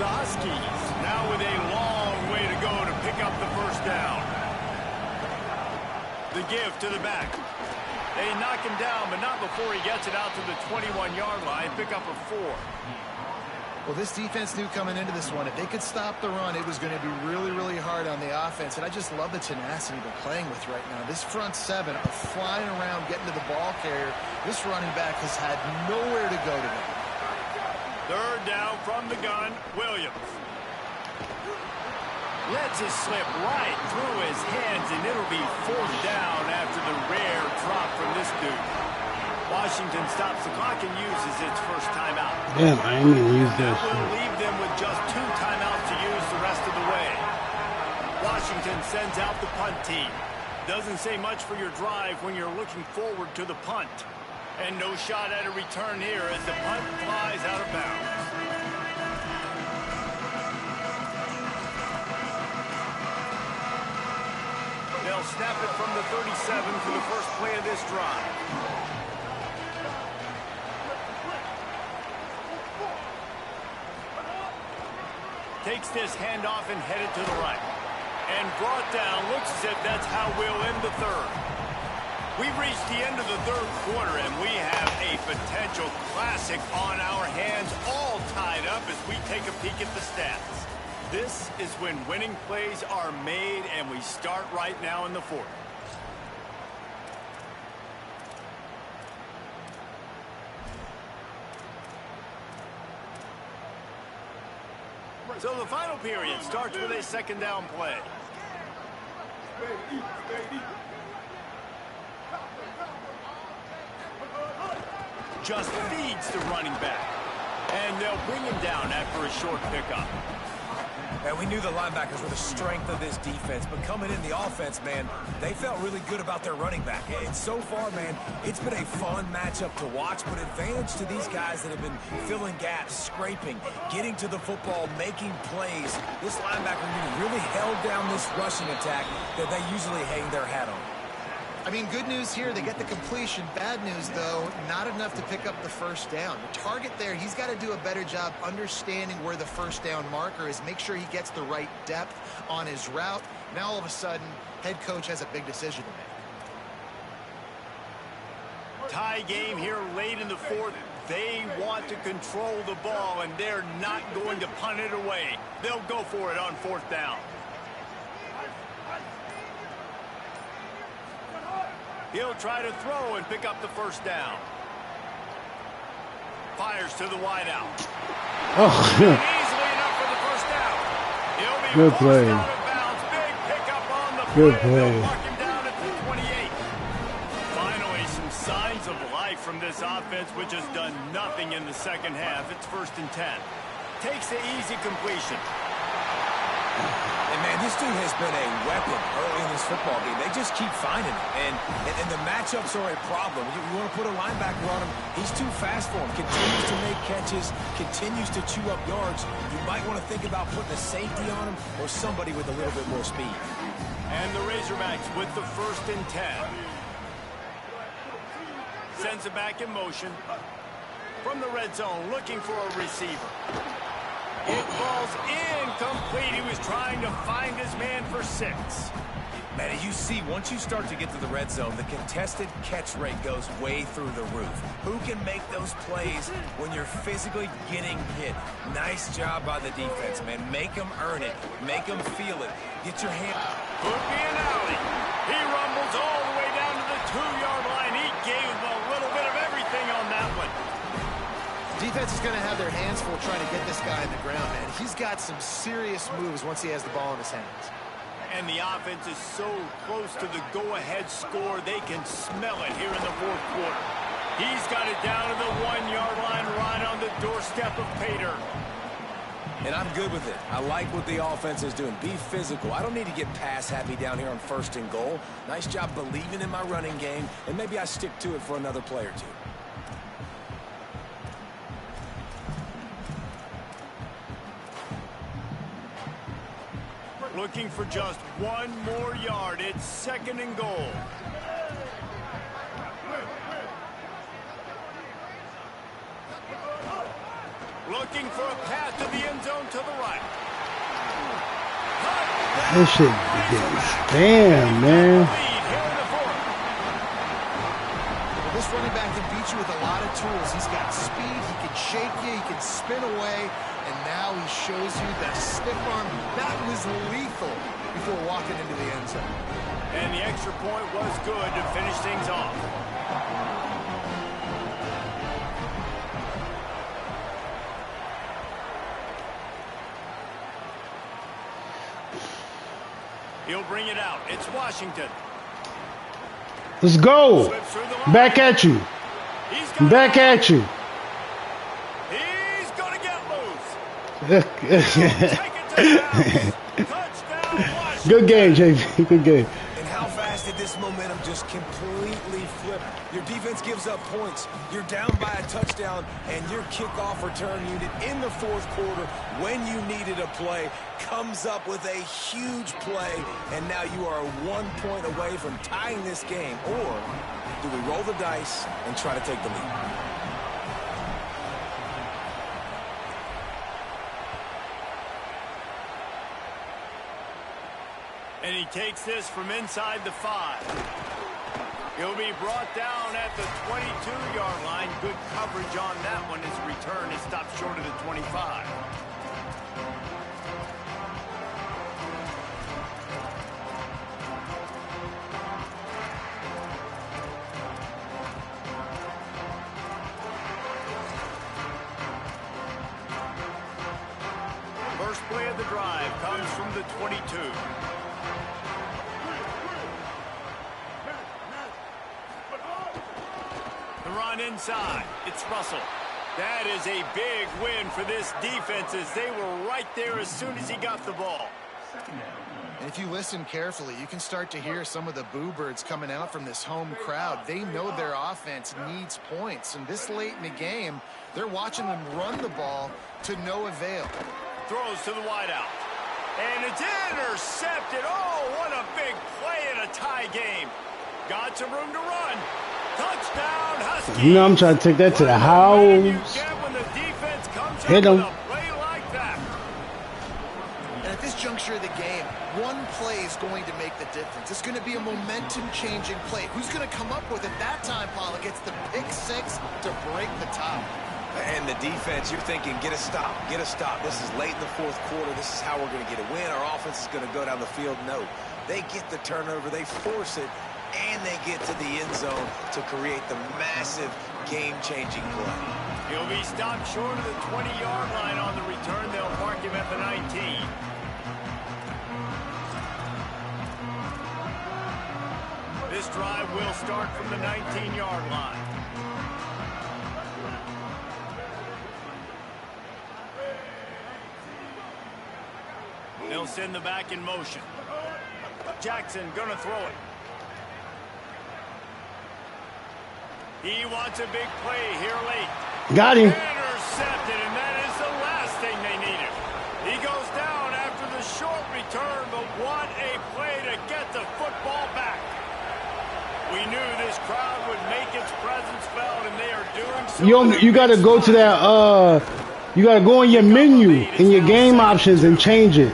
The Huskies now with a long way to go to pick up the first down. The give to the back. They knock him down, but not before he gets it out to the 21-yard line. Pick up a 4. Well, this defense knew coming into this one, if they could stop the run, it was going to be really, really hard on the offense. And I just love the tenacity they're playing with right now. This front seven are flying around, getting to the ball carrier. This running back has had nowhere to go today. Third down from the gun, Williams. Lets it slip right through his hands, and it'll be 4th down after the rare drop from this dude. Washington stops the clock and uses its first timeout. Damn, I ain't gonna use that That will shit. leave them with just 2 timeouts to use the rest of the way. Washington sends out the punt team. Doesn't say much for your drive when you're looking forward to the punt. And no shot at a return here as the punt flies out of bounds. They'll snap it from the 37 for the first play of this drive. Takes this handoff and headed to the right. And brought down. Looks as if that's how we'll end the third. We've reached the end of the third quarter, and we have a potential classic on our hands, all tied up as we take a peek at the stats. This is when winning plays are made, and we start right now in the fourth. So the final period starts with a second down play. Just feeds the running back. And they'll bring him down after a short pickup. And we knew the linebackers were the strength of this defense, but coming in the offense, man, they felt really good about their running back. And so far, man, it's been a fun matchup to watch, but advantage to these guys that have been filling gaps, scraping, getting to the football, making plays. This linebacker really held down this rushing attack that they usually hang their hat on. I mean, good news here, they get the completion. Bad news, though, not enough to pick up the first down. The target there, he's got to do a better job understanding where the first down marker is, make sure he gets the right depth on his route. Now, all of a sudden, head coach has a big decision to make. Tie game here late in the fourth. They want to control the ball, and they're not going to punt it away. They'll go for it on 4th down. He'll try to throw and pick up the first down. Fires to the wideout. Oh, Easily enough for the first down. He'll be good forced play. out of bounds. Big pickup on the Good play. play. They'll mark him down at the 28. Finally, some signs of life from this offense, which has done nothing in the second half. It's 1st and 10. Takes the easy completion. And, man, this dude has been a weapon early in this football game. They just keep finding it. And the matchups are a problem. You want to put a linebacker on him, he's too fast for him. Continues to make catches, continues to chew up yards. You might want to think about putting a safety on him or somebody with a little bit more speed. And the Razorbacks with the 1st and 10. Sends it back in motion. From the red zone, looking for a receiver. It falls incomplete. He was trying to find his man for 6. Man, you see, once you start to get to the red zone, the contested catch rate goes way through the roof. Who can make those plays when you're physically getting hit? Nice job by the defense, man. Make them earn it. Make them feel it. Get your hand. Could be an alley. He rumbles all the way down to the 2-yard line. He gave him a little bit of everything on that one. Defense is going to have their hands full trying to get this guy in the ground, man. He's got some serious moves once he has the ball in his hands. And the offense is so close to the go-ahead score, they can smell it here in the fourth quarter. He's got it down to the 1-yard line, right on the doorstep of Pater. And I'm good with it. I like what the offense is doing. Be physical. I don't need to get pass happy down here on 1st and goal. Nice job believing in my running game, and maybe I stick to it for another play or two. looking for just one more yard. It's 2nd and goal. Looking for a path to the end zone to the right. This shit damn, man. This running back can beat you with a lot of tools. He's got speed, he can shake you, he can spin away, and now he shows you that stiff arm. That was lethal before walking into the end zone. And the extra point was good to finish things off. He'll bring it out. It's Washington. Let's go. Back at you. Back at you. He's going to get loose. Touchdown, Good game, JV. Good game. And how fast did this momentum just completely flip? Your defense gives up points. You're down by a touchdown, and your kickoff return unit in the 4th quarter, when you needed a play, comes up with a huge play, and now you are 1 point away from tying this game. Or do we roll the dice and try to take the lead? And he takes this from inside the 5. He'll be brought down at the 22-yard line. Good coverage on that one. His return is stopped short of the 25. First play of the drive comes from the 22. Run inside. It's Russell. That is a big win for this defense, as they were right there as soon as he got the ball. And if you listen carefully, you can start to hear some of the boo birds coming out from this home crowd. They know their offense needs points, and this late in the game, they're watching them run the ball to no avail. Throws to the wideout. And it's intercepted. Oh, what a big play in a tie game. Got some room to run. Touchdown, Huskies. You know I'm trying to take that to the house. Hit him. And at this juncture of the game, one play is going to make the difference. It's going to be a momentum-changing play. Who's going to come up with it that time, Paula? Gets the pick six to break the tie. And the defense, you're thinking, get a stop, get a stop. This is late in the 4th quarter. This is how we're going to get a win. Our offense is going to go down the field. No, they get the turnover, they force it, and they get to the end zone to create the massive game-changing play. He'll be stopped short of the 20-yard line on the return. They'll mark him at the 19. This drive will start from the 19-yard line. They'll send the back in motion. Jackson gonna throw it. He wants a big play here late. Got him. Intercepted, and that is the last thing they needed. He goes down after the short return, but what a play to get the football back. We knew this crowd would make its presence felt, and they are doing so. You got to go to that, you got to go in your menu, in your game options, and change it.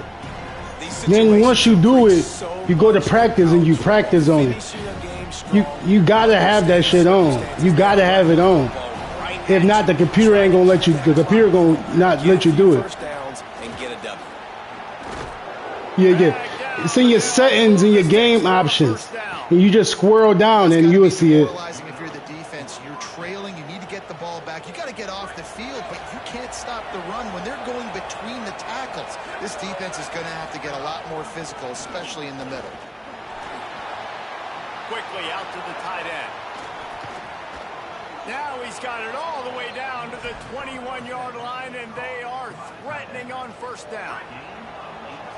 Then once you do it, you go to practice and you practice on it. You gotta have that shit on. You gotta have it on. If not, the computer ain't gonna let you. The computer gonna not let you do it. Yeah. It's in your settings and your game options, and you just squirrel down and you will see it. Realizing if you're the defense, you're trailing. You need to get the ball back. You got to get off the field, but you can't stop the run when they're going between the tackles. This defense is going to have to get a lot more physical, especially in the middle. Quickly out to the tight end. Now he's got it all the way down to the 21-yard line, and they are threatening on first down.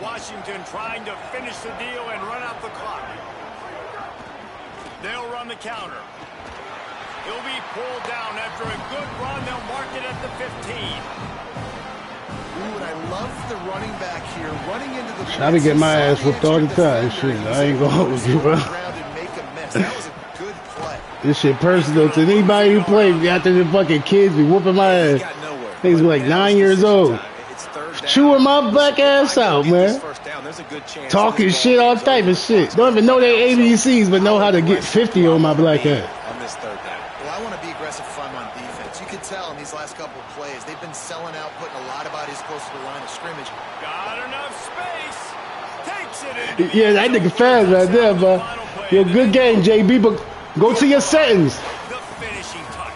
Washington trying to finish the deal and run out the clock. They'll run the counter. He'll be pulled down after a good run. They'll mark it at the 15. Ooh, and I love the running back here, running into the I be getting my ass whooped all the time. Shit, I ain't gonna hold you, bro. That was a good play. This shit personal to anybody who plays after the fucking kids be whooping my ass. Niggas be like 9 years old. Chewing my black ass out, man. Talking shit, all type of shit. Don't even know their ABCs, but know how to get 50 on my black ass. Well, I want to be aggressive if I'm on defense. You can tell in these last couple of plays, they've been selling out, putting a lot of bodies close to the line of scrimmage. Got enough space. Takes it in. Yeah, that nigga fast right there, bro. You're a good game, JB, but go to your settings. The finishing touch.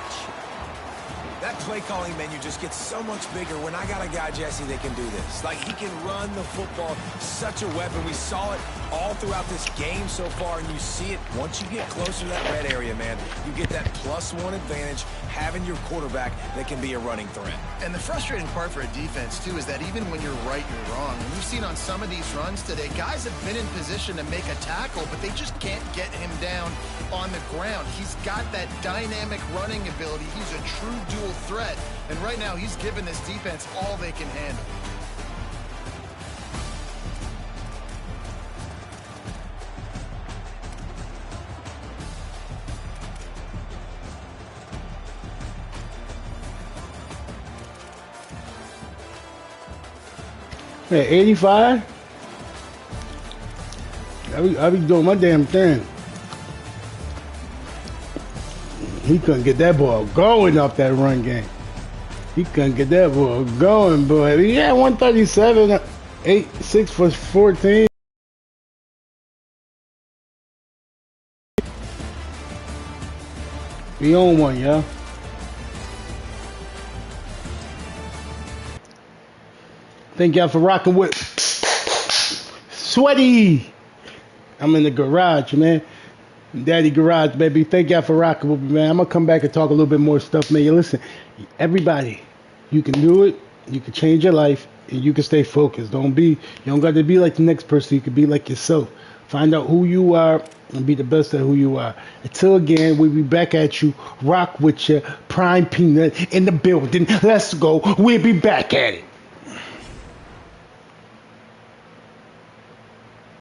That play calling menu just gets so much bigger when I got a guy, Jesse, that can do this. Like, he can run the football, such a weapon. We saw it all throughout this game so far, and you see it once you get closer to that red area, man. You get that +1 advantage having your quarterback that can be a running threat. And the frustrating part for a defense, too, is that even when you're right, you're wrong. And we've seen on some of these runs today, guys have been in position to make a tackle, but they just can't get him down on the ground. He's got that dynamic running ability. He's a true dual threat. And right now, he's given this defense all they can handle. Hey, 85? I be doing my damn thing. He couldn't get that ball going off that run game. He couldn't get that ball going, boy. He had 137, 6 for 14. We own one, y'all. Thank y'all for rocking with Sweaty. I'm in the garage, man. Daddy Garage, baby. Thank y'all for rocking with me, man. I'm going to come back and talk a little bit more stuff, man. You listen, everybody, you can do it. You can change your life, and you can stay focused. You don't got to be like the next person. You can be like yourself. Find out who you are and be the best at who you are. Until again, we'll be back at you. Rock with your Prime Peanut in the building. Let's go. We'll be back at it.